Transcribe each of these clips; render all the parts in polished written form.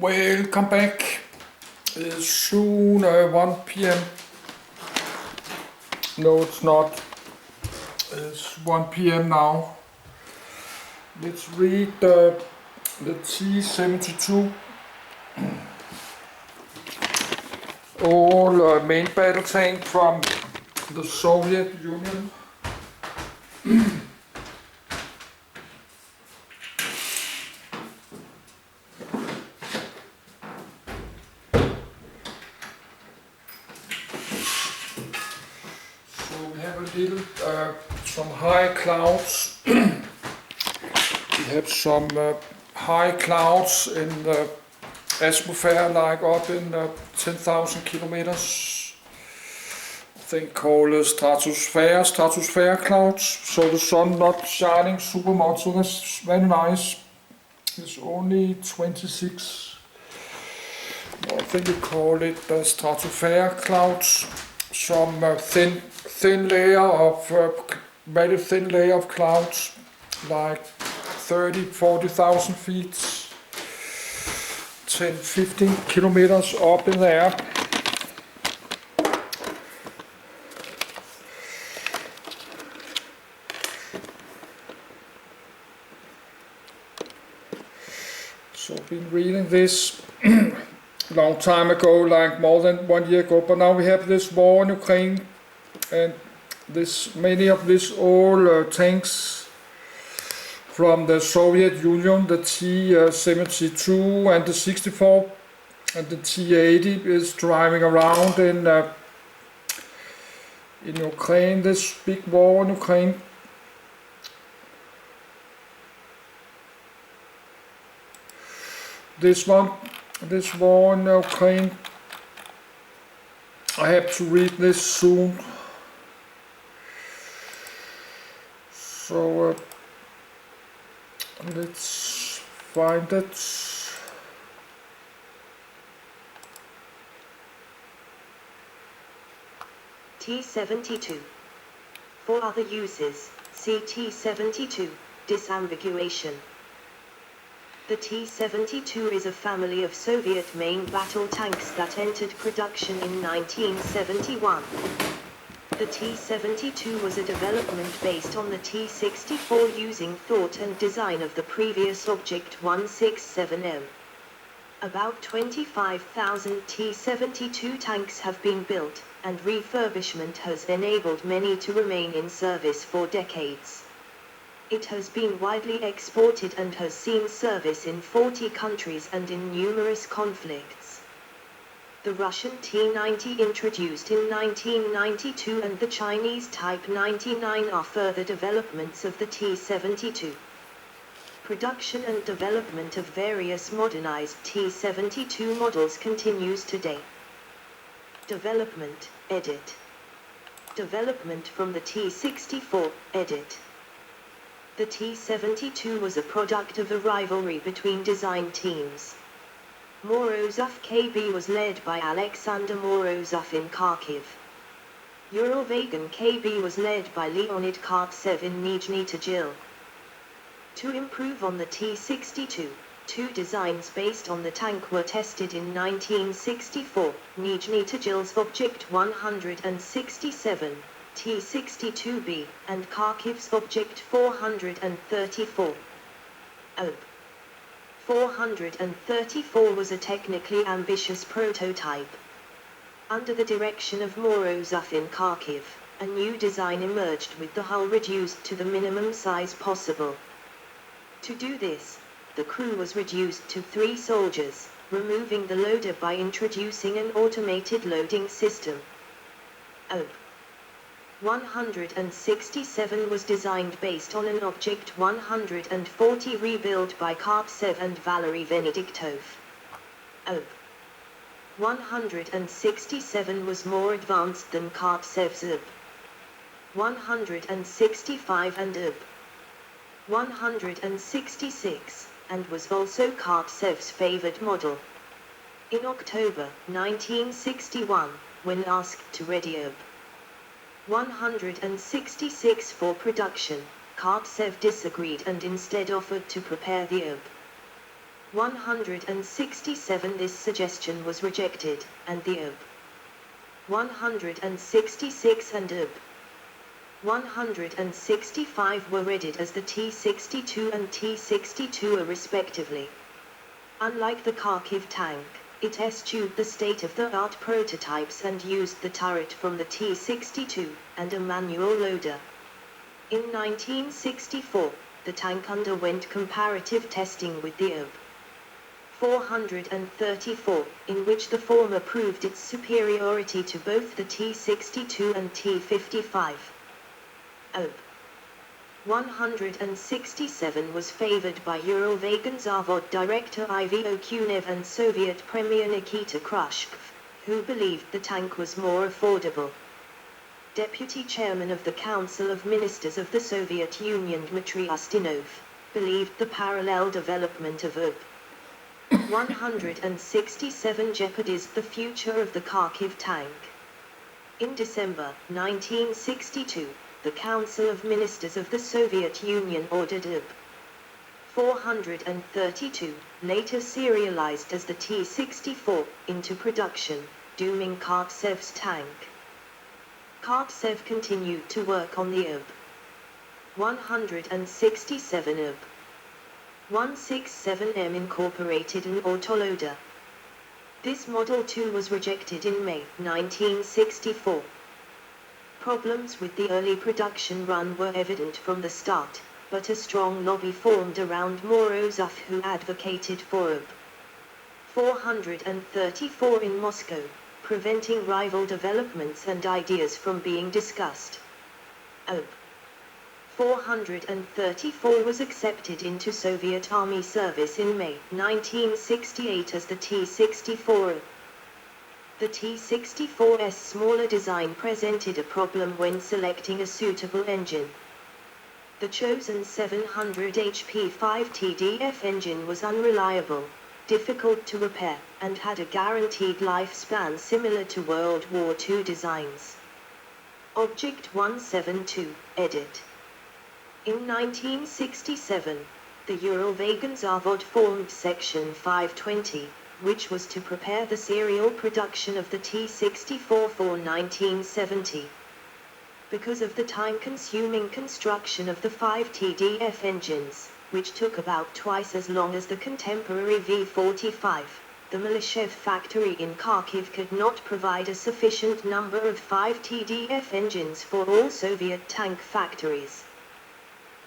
Welcome back. It's soon 1 p.m. No, it's not. It's 1 p.m. now. Let's read the T-72. All main battle tank from the Soviet Union. Some high clouds. We have some high clouds in the atmosphere, like up in 10,000 kilometers. I think called stratosphere clouds. So the sun not shining super much, so that's very nice. It's only 26. I think we call it the stratosphere clouds. Some very thin layer of clouds, like 30-40,000 feet, 10-15 kilometers up in the air. So I've been reading this long time ago, like more than 1 year ago, but now we have this war in Ukraine, and many of these old tanks from the Soviet Union, the T-72 and the 64 and the T-80 is driving around in Ukraine, this big war in Ukraine. This war in Ukraine, I have to read this soon. So let's find it. T-72. For other uses, see T-72, disambiguation. The T-72 is a family of Soviet main battle tanks that entered production in 1971. The T-72 was a development based on the T-64 using thought and design of the previous Object 167M. About 25,000 T-72 tanks have been built, and refurbishment has enabled many to remain in service for decades. It has been widely exported and has seen service in 40 countries and in numerous conflicts. The Russian T-90 introduced in 1992 and the Chinese Type 99 are further developments of the T-72. Production and development of various modernized T-72 models continues today. Development, edit. Development from the T-64, edit. The T-72 was a product of a rivalry between design teams. Morozov KB was led by Alexander Morozov in Kharkiv. Ural-Vagan KB was led by Leonid Kartsev in Nizhny Tagil. To improve on the T-62, two designs based on the tank were tested in 1964, Nizhny Tagil's Object 167, T-62B, and Kharkiv's Object 434. OB 434 was a technically ambitious prototype. Under the direction of Morozov in Kharkiv, a new design emerged with the hull reduced to the minimum size possible. To do this, the crew was reduced to 3 soldiers, removing the loader by introducing an automated loading system. OB 167 was designed based on an Object 140 rebuilt by Kartsev and Valery Venediktov. OB 167 was more advanced than Kartsev's OB 165 and OB 166, and was also Kartsev's favored model. In October 1961, when asked to ready OB 166 for production, Kartsev disagreed and instead offered to prepare the OB 167 This suggestion was rejected, and the OB 166 and OB 165 were readied as the T-62 and T-62A respectively. Unlike the Kharkiv tank, it eschewed the state-of-the-art prototypes and used the turret from the T-62, and a manual loader. In 1964, the tank underwent comparative testing with the OB 434, in which the former proved its superiority to both the T-62 and T-55. OB 167 was favored by Ural-Vagonzavod director Ivo Kunev and Soviet Premier Nikita Khrushchev, who believed the tank was more affordable. Deputy Chairman of the Council of Ministers of the Soviet Union Dmitry Ustinov believed the parallel development of OB 167 jeopardized the future of the Kharkiv tank. In December 1962, the Council of Ministers of the Soviet Union ordered OB 432, later serialized as the T-64, into production, dooming Kartsev's tank. Kartsev continued to work on the OB 167 OB 167M incorporated an autoloader. This model too was rejected in May 1964. Problems with the early production run were evident from the start, but a strong lobby formed around Morozov, who advocated for OB 434 in Moscow, preventing rival developments and ideas from being discussed. OB 434 was accepted into Soviet Army service in May 1968 as the T-64. The T-64's smaller design presented a problem when selecting a suitable engine. The chosen 700 HP 5TDF engine was unreliable, difficult to repair, and had a guaranteed lifespan similar to World War II designs. Object 172, edit. In 1967, the Ural-Vagonzavod formed Section 520, which was to prepare the serial production of the T-64 for 1970. Because of the time-consuming construction of the 5TDF engines, which took about twice as long as the contemporary V-45, the Milishev factory in Kharkiv could not provide a sufficient number of 5TDF engines for all Soviet tank factories.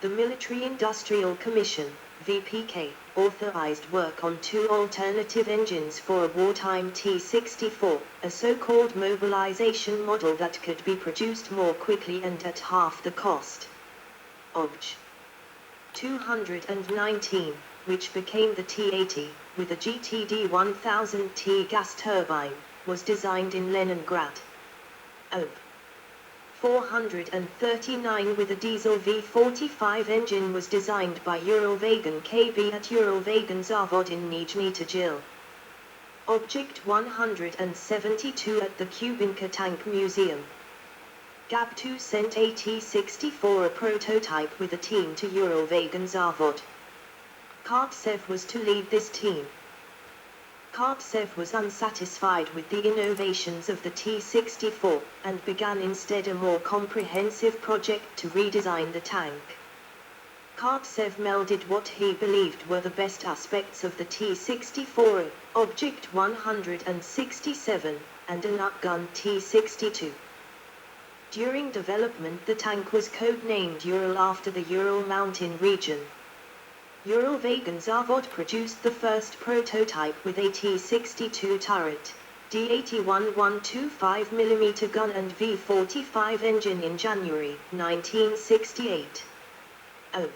The Military Industrial Commission, VPK, authorized work on two alternative engines for a wartime T-64, a so-called mobilization model that could be produced more quickly and at half the cost. Obj. 219, which became the T-80, with a GTD-1000T gas turbine, was designed in Leningrad. OB 439 with a diesel V-45 engine was designed by Ural-Vagon KB at Ural-Vagonzavod in Nizhny Tagil. Object 172 at the Kubinka Tank Museum. GAB-2 sent a T-64, a prototype, with a team to Ural-Vagonzavod. Kartsev was to lead this team. Kartsev was unsatisfied with the innovations of the T-64, and began instead a more comprehensive project to redesign the tank. Kartsev melded what he believed were the best aspects of the T-64, Object 167, and an outgun T-62. During development, the tank was codenamed Ural after the Ural mountain region. Ural-Vagonzavod produced the first prototype with a T-62 turret, D-81 125mm gun and V-45 engine in January 1968. OB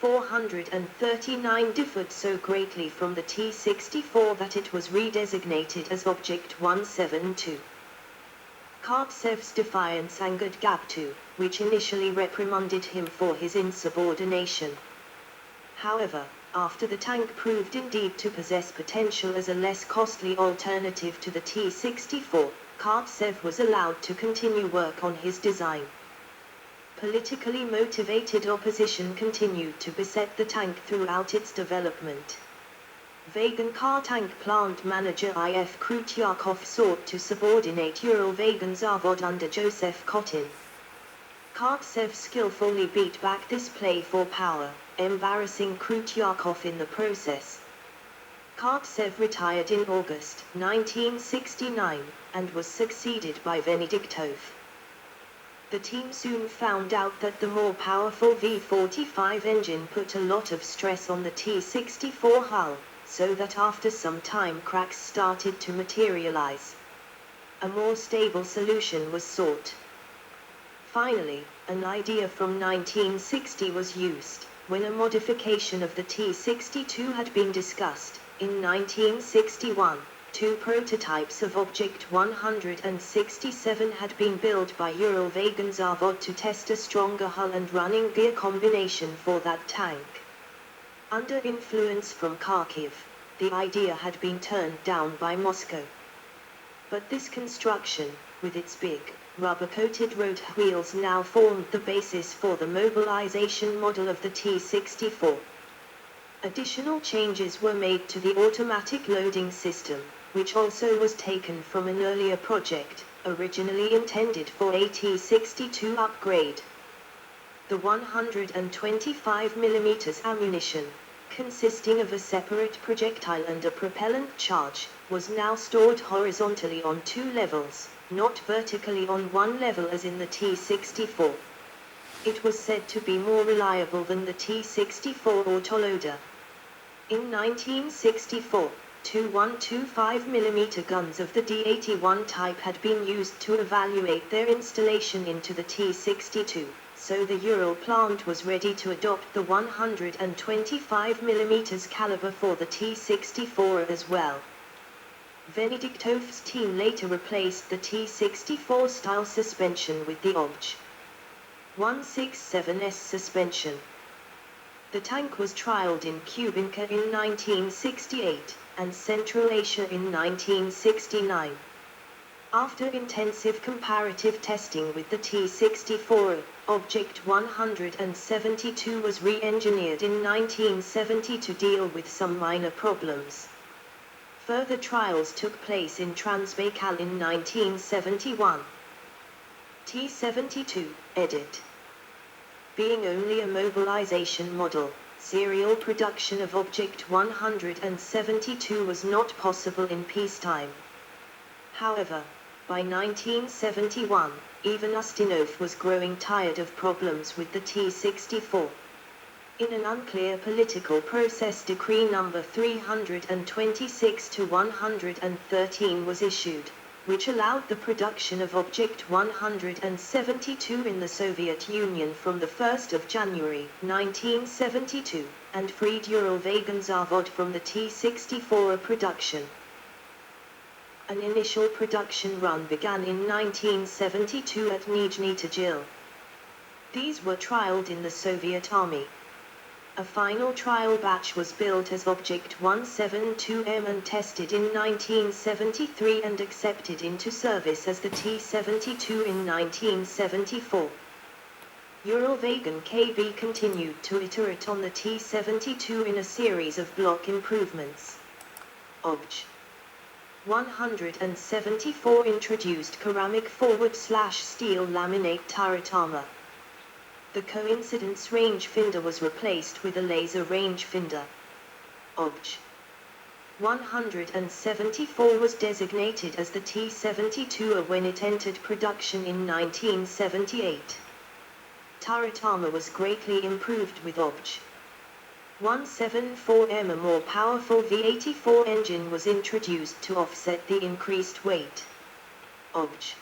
439 differed so greatly from the T-64 that it was redesignated as Object 172. Kartsev's defiance angered GAB-2, which initially reprimanded him for his insubordination. However, after the tank proved indeed to possess potential as a less costly alternative to the T-64, Kartsev was allowed to continue work on his design. Politically motivated opposition continued to beset the tank throughout its development. Wagon car tank plant manager I.F. Krutyakov sought to subordinate Eurowagon Zavod under Joseph Kotin. Kartsev skillfully beat back this play for power, embarrassing Krutyakov in the process. Kartsev retired in August 1969, and was succeeded by Venediktov. The team soon found out that the more powerful V45 engine put a lot of stress on the T-64 hull, so that after some time cracks started to materialize. A more stable solution was sought. Finally, an idea from 1960 was used, when a modification of the T-62 had been discussed. In 1961, two prototypes of Object 167 had been built by Eurowagon Zavod to test a stronger hull and running gear combination for that tank. Under influence from Kharkiv, the idea had been turned down by Moscow. But this construction, with its big, rubber-coated rotor wheels, now formed the basis for the mobilization model of the T-64. Additional changes were made to the automatic loading system, which also was taken from an earlier project, originally intended for a T-62 upgrade. The 125 mm ammunition, consisting of a separate projectile and a propellant charge, was now stored horizontally on two levels, not vertically on one level as in the T-64. It was said to be more reliable than the T-64 autoloader. In 1964, two 125 mm guns of the D-81 type had been used to evaluate their installation into the T-62, so the Ural plant was ready to adopt the 125 mm caliber for the T-64 as well. Venediktov's team later replaced the T-64 style suspension with the Obj 167S suspension. The tank was trialled in Kubinka in 1968, and Central Asia in 1969. After intensive comparative testing with the T-64, Object 172 was re-engineered in 1970 to deal with some minor problems. Further trials took place in Transbaikal in 1971. T-72, edit. Being only a mobilization model, serial production of Object 172 was not possible in peacetime. However, by 1971, even Ustinov was growing tired of problems with the T-64. In an unclear political process, Decree No. 326/113 was issued, which allowed the production of Object 172 in the Soviet Union from the 1st of January 1972, and freed Eurowagon Zavod from the T-64 production. An initial production run began in 1972 at Nizhny Tagil. These were trialed in the Soviet Army. A final trial batch was built as Object 172M and tested in 1973 and accepted into service as the T-72 in 1974. Eurowagon KB continued to iterate on the T-72 in a series of block improvements. Obj 174 introduced ceramic forward/steel laminate turret armor. The coincidence rangefinder was replaced with a laser rangefinder. Obj 174 was designated as the T-72 when it entered production in 1978. Turret armor was greatly improved with Obj 174M. A more powerful V-84 engine was introduced to offset the increased weight. Obj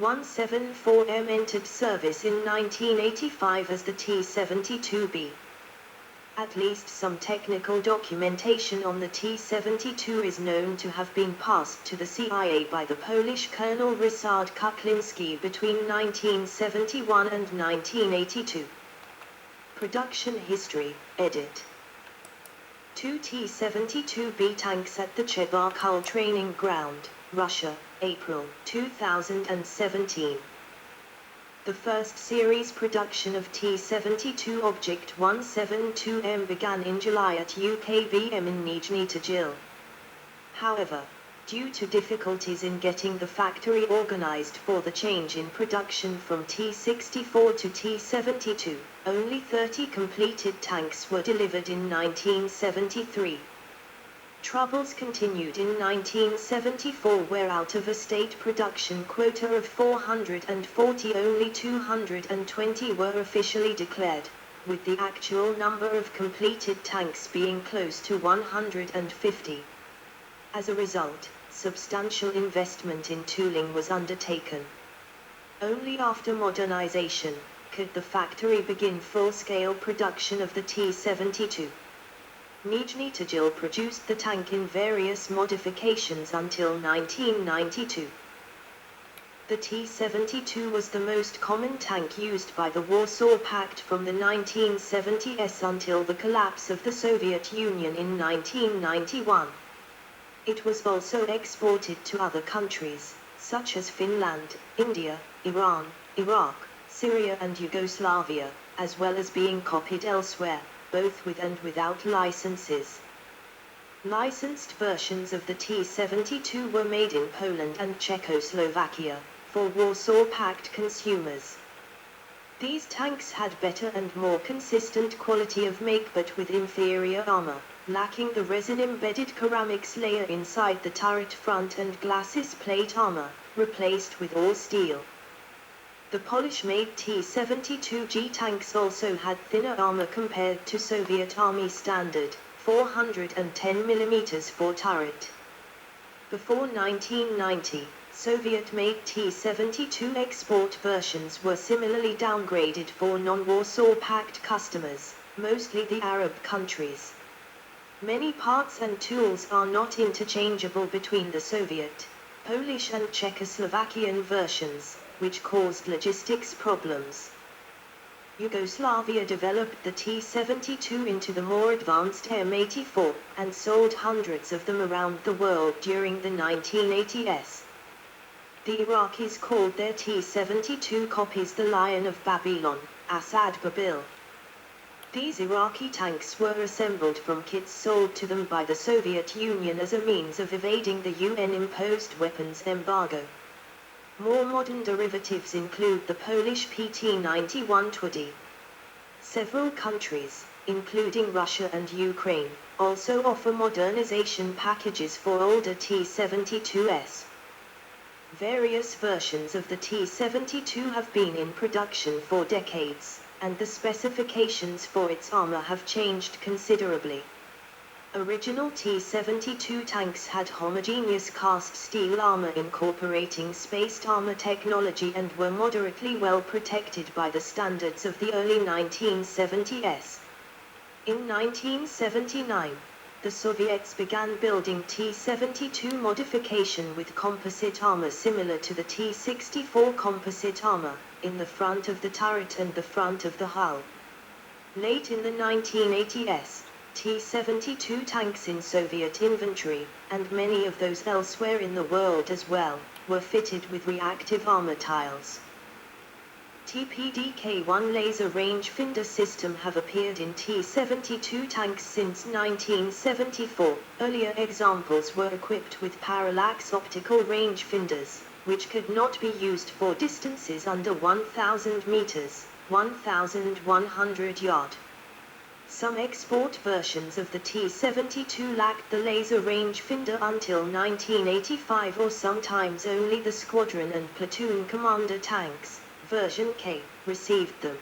174M entered service in 1985 as the T-72B. At least some technical documentation on the T-72 is known to have been passed to the CIA by the Polish Colonel Ryszard Kuklinski between 1971 and 1982. Production history, edit. Two T-72B tanks at the Chebarkul Training Ground, Russia, April 2017. The first series production of T-72 Object 172M began in July at UKVM in Nizhny Tagil. However, due to difficulties in getting the factory organized for the change in production from T-64 to T-72, only 30 completed tanks were delivered in 1973. Troubles continued in 1974, where out of a state production quota of 440 only 220 were officially declared, with the actual number of completed tanks being close to 150. As a result, substantial investment in tooling was undertaken. Only after modernization could the factory begin full-scale production of the T-72. Nizhny Tagil produced the tank in various modifications until 1992. The T-72 was the most common tank used by the Warsaw Pact from the 1970s until the collapse of the Soviet Union in 1991. It was also exported to other countries, such as Finland, India, Iran, Iraq, Syria and Yugoslavia, as well as being copied elsewhere, both with and without licenses. Licensed versions of the T-72 were made in Poland and Czechoslovakia, for Warsaw Pact consumers. These tanks had better and more consistent quality of make but with inferior armor, lacking the resin-embedded ceramics layer inside the turret front and glacis plate armor, replaced with all steel. The Polish-made T-72G tanks also had thinner armor compared to Soviet Army standard, 410 mm for turret. Before 1990, Soviet-made T-72 export versions were similarly downgraded for non-Warsaw Pact customers, mostly the Arab countries. Many parts and tools are not interchangeable between the Soviet, Polish and Czechoslovakian versions, which caused logistics problems. Yugoslavia developed the T-72 into the more advanced M84, and sold hundreds of them around the world during the 1980s. The Iraqis called their T-72 copies the Lion of Babylon, Asad Babil. These Iraqi tanks were assembled from kits sold to them by the Soviet Union as a means of evading the UN-imposed weapons embargo. More modern derivatives include the Polish PT-91 Twody. Several countries, including Russia and Ukraine, also offer modernization packages for older T-72s. Various versions of the T-72 have been in production for decades, and the specifications for its armor have changed considerably. Original T-72 tanks had homogeneous cast steel armor incorporating spaced armor technology and were moderately well protected by the standards of the early 1970s. In 1979, the Soviets began building T-72 modification with composite armor similar to the T-64 composite armor, in the front of the turret and the front of the hull. Late in the 1980s, T-72 tanks in Soviet inventory, and many of those elsewhere in the world as well, were fitted with reactive armor tiles. TPDK-1 laser rangefinder system have appeared in T-72 tanks since 1974. Earlier examples were equipped with parallax optical rangefinders, which could not be used for distances under 1,000 meters, 1,100 yard. Some export versions of the T-72 lacked the laser rangefinder until 1985, or sometimes only the squadron and platoon commander tanks, version K, received them.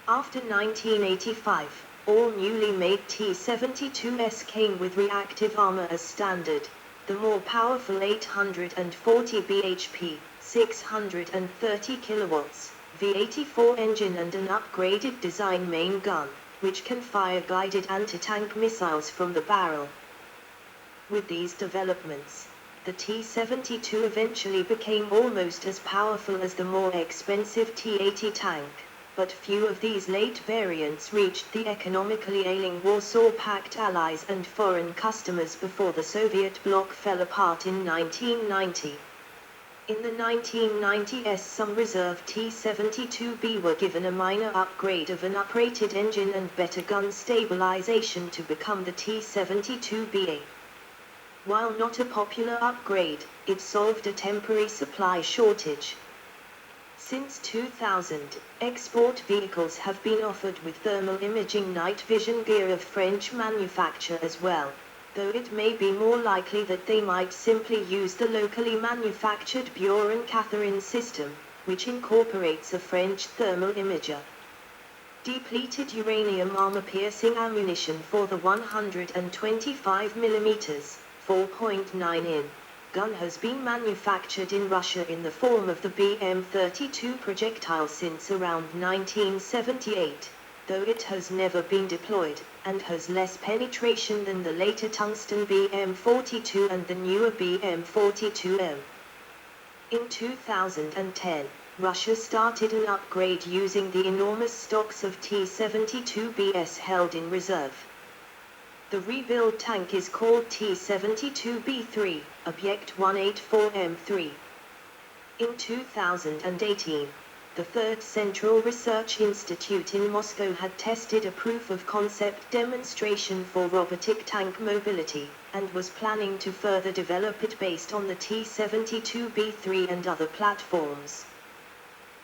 After 1985, all newly made T-72s came with reactive armor as standard. The more powerful 840 bhp, 630 kilowatts, V-84 engine and an upgraded design main gun, which can fire guided anti-tank missiles from the barrel. With these developments, the T-72 eventually became almost as powerful as the more expensive T-80 tank, but few of these late variants reached the economically ailing Warsaw Pact allies and foreign customers before the Soviet bloc fell apart in 1990. In the 1990s, some reserve T-72B were given a minor upgrade of an uprated engine and better gun stabilization to become the T-72BA. While not a popular upgrade, it solved a temporary supply shortage. Since 2000, export vehicles have been offered with thermal imaging night vision gear of French manufacture as well, though it may be more likely that they might simply use the locally manufactured Buran-Catherine system, which incorporates a French thermal imager. Depleted uranium armor-piercing ammunition for the 125mm, 4.9 in gun has been manufactured in Russia in the form of the BM-32 projectile since around 1978, though it has never been deployed, and has less penetration than the later tungsten BM-42 and the newer BM-42M. In 2010, Russia started an upgrade using the enormous stocks of T-72Bs held in reserve. The rebuild tank is called T-72B3, Object 184M3. In 2018, the Third Central Research Institute in Moscow had tested a proof-of-concept demonstration for robotic tank mobility, and was planning to further develop it based on the T-72B3 and other platforms.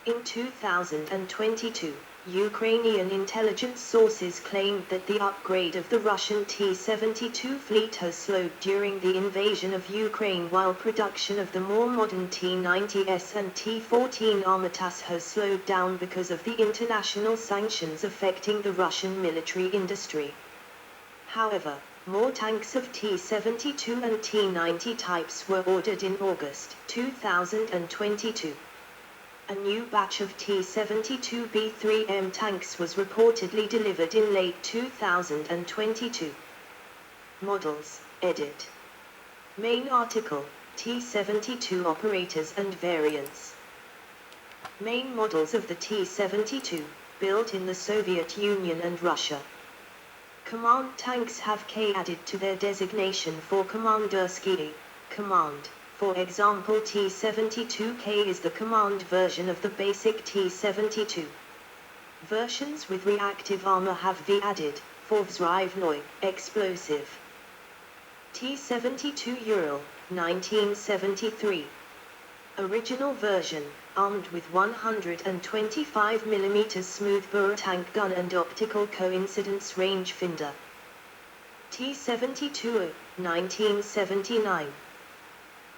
In 2022, Ukrainian intelligence sources claimed that the upgrade of the Russian T-72 fleet has slowed during the invasion of Ukraine, while production of the more modern T-90S and T-14 Armatas has slowed down because of the international sanctions affecting the Russian military industry. However, more tanks of T-72 and T-90 types were ordered in August 2022. A new batch of T-72B3M tanks was reportedly delivered in late 2022. Models, edit. Main article, T-72 operators and variants. Main models of the T-72, built in the Soviet Union and Russia. Command tanks have K added to their designation for Commandersky, command. For example, T-72K is the command version of the basic T-72. Versions with reactive armor have V added, for Vzrivnoy, explosive. T-72 Ural, 1973. Original version, armed with 125mm smoothbore tank gun and optical coincidence rangefinder. T-72, 1979.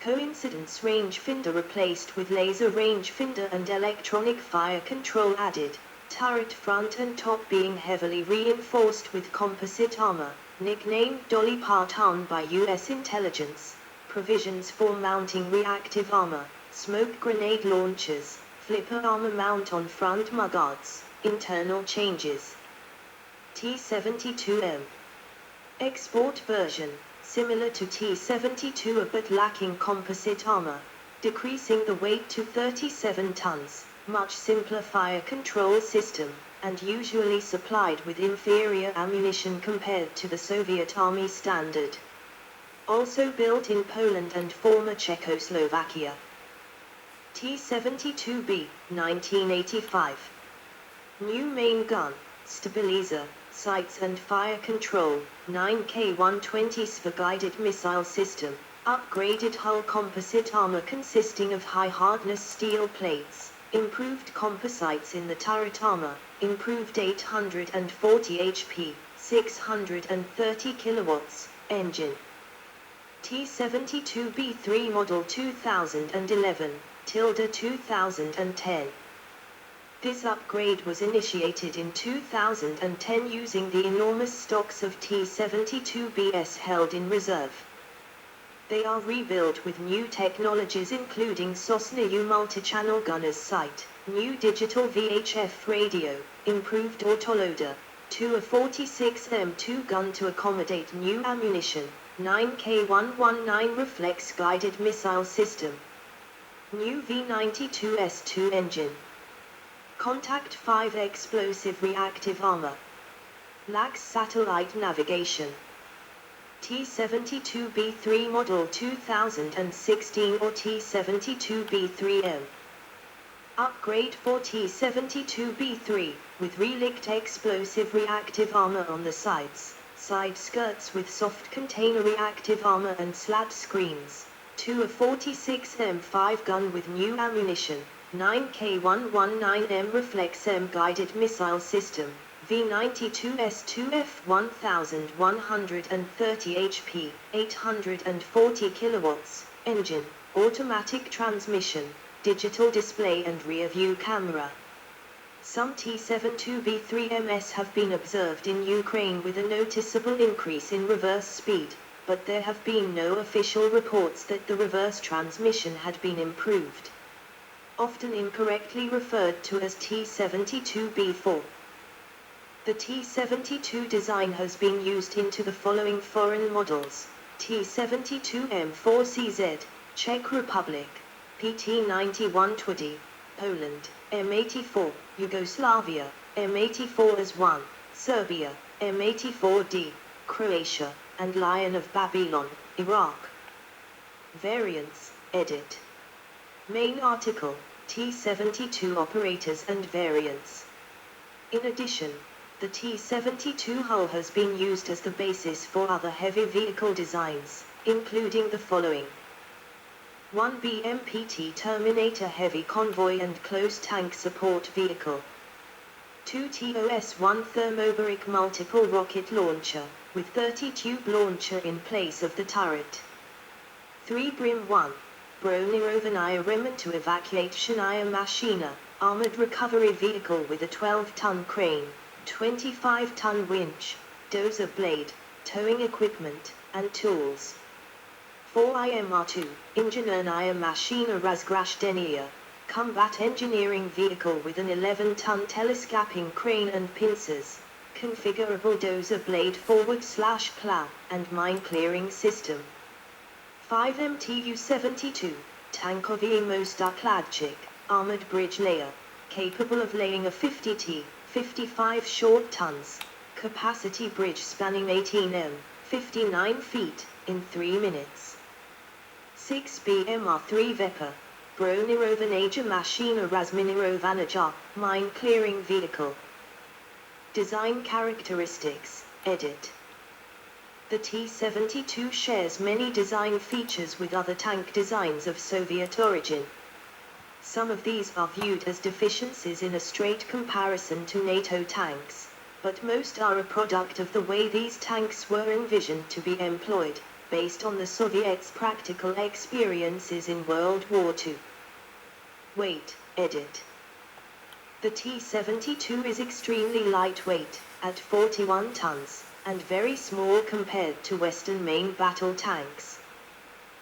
Coincidence rangefinder replaced with laser rangefinder and electronic fire control added, turret front and top being heavily reinforced with composite armor, nicknamed Dolly Parton by U.S. intelligence, provisions for mounting reactive armor, smoke grenade launchers, flipper armor mount on front mudguards, internal changes. T-72M. Export version. Similar to T-72 but lacking composite armor, decreasing the weight to 37 tons, much simpler fire control system, and usually supplied with inferior ammunition compared to the Soviet Army standard. Also built in Poland and former Czechoslovakia. T-72B, 1985. New main gun, stabilizer, sights and fire control, 9K-120s for guided missile system, upgraded hull composite armor consisting of high-hardness steel plates, improved composites in the turret armor, improved 840 HP, 630 kilowatts, engine. T-72B3 model 2011-2010. This upgrade was initiated in 2010 using the enormous stocks of T-72Bs held in reserve. They are rebuilt with new technologies including Sosna-U multi-channel gunner's sight, new digital VHF radio, improved autoloader, a 46M2 gun to accommodate new ammunition, 9K119 reflex guided missile system, new V92S2 engine. Contact 5 explosive reactive armor. Lacks satellite navigation. T-72B3 Model 2016 or T-72B3M. Upgrade for T-72B3, with relict explosive reactive armor on the sides, side skirts with soft container reactive armor and slat screens, to a 46M5 gun with new ammunition, 9K119M Reflex M guided missile system, V92S2F 1130 HP, 840 kilowatts, engine, automatic transmission, digital display and rear view camera. Some T-72B3MS have been observed in Ukraine with a noticeable increase in reverse speed, but there have been no official reports that the reverse transmission had been improved. Often incorrectly referred to as T-72B4. The T-72 design has been used into the following foreign models: T-72M4CZ, Czech Republic, PT-9120, Poland, M84, Yugoslavia, M84S1, Serbia, M84D, Croatia, and Lion of Babylon, Iraq. Variants, edit. Main article, T-72 operators and variants. In addition, the T-72 hull has been used as the basis for other heavy vehicle designs, including the following: 1 BMPT Terminator Heavy Convoy and Close Tank Support Vehicle, 2 TOS-1 Thermobaric Multiple Rocket Launcher, with 30-tube launcher in place of the turret, 3 Brim-1, Bronirovanaya Remontu Evacuationaya Machina, Armored Recovery Vehicle with a 12-ton crane, 25-ton winch, dozer blade, towing equipment, and tools. 4 IMR-2, Inženjerная Machina Razgrashtenija, Combat Engineering Vehicle with an 11-ton telescoping crane and pincers, configurable dozer blade forward/plow, and mine clearing system. 5 MTU-72, Tankowy Mostokladczyk, Armored Bridge Layer, capable of laying a 50 55 short tons, capacity bridge spanning 18 m, 59 feet, in 3 minutes. 6 BMR-3 Vepa, Bronirovanaya Machina Razminirovanaja, mine clearing vehicle. Design characteristics, edit. The T-72 shares many design features with other tank designs of Soviet origin. Some of these are viewed as deficiencies in a straight comparison to NATO tanks, but most are a product of the way these tanks were envisioned to be employed, based on the Soviets' practical experiences in World War II. Weight, edit. The T-72 is extremely lightweight, at 41 tons, and very small compared to Western main battle tanks.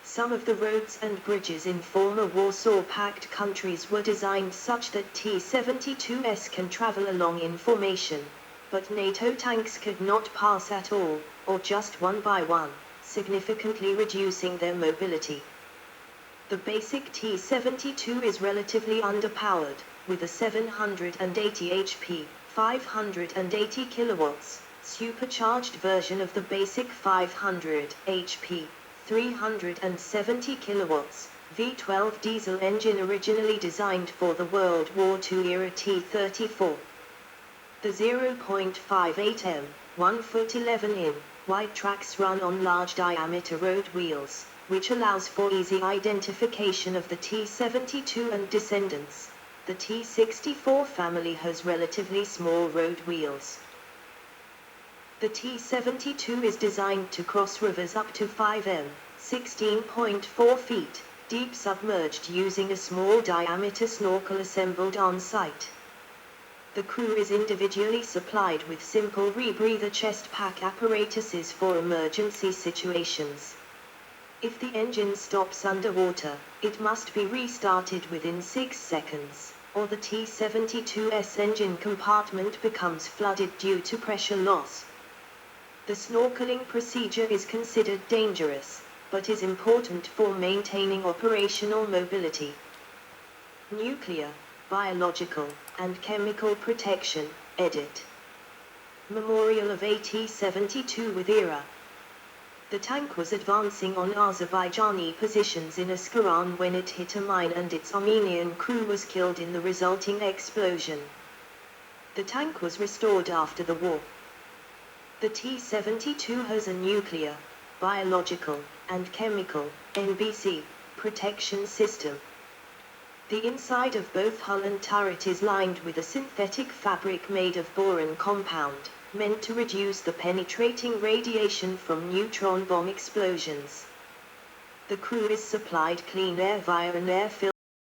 Some of the roads and bridges in former Warsaw Pact countries were designed such that T-72s can travel along in formation, but NATO tanks could not pass at all, or just one by one, significantly reducing their mobility. The basic T-72 is relatively underpowered, with a 780 HP, 580 kilowatts, supercharged version of the basic 500 HP, 370 kilowatts, V12 diesel engine originally designed for the World War II era T-34. The 0.58 m, 1 foot 11 in, wide tracks run on large diameter road wheels, which allows for easy identification of the T-72 and descendants. The T-64 family has relatively small road wheels. The T-72 is designed to cross rivers up to 5 m, 16.4 feet, deep submerged using a small diameter snorkel assembled on site. The crew is individually supplied with simple rebreather chest pack apparatuses for emergency situations. If the engine stops underwater, it must be restarted within 6 seconds, or the T-72's engine compartment becomes flooded due to pressure loss. The snorkeling procedure is considered dangerous, but is important for maintaining operational mobility. Nuclear, biological, and chemical protection, edit. Memorial of a T-72 with era. The tank was advancing on Azerbaijani positions in Ascaran when it hit a mine and its Armenian crew was killed in the resulting explosion. The tank was restored after the war. The T-72 has a nuclear, biological, and chemical, NBC, protection system. The inside of both hull and turret is lined with a synthetic fabric made of boron compound, meant to reduce the penetrating radiation from neutron bomb explosions. The crew is supplied clean air via an air filter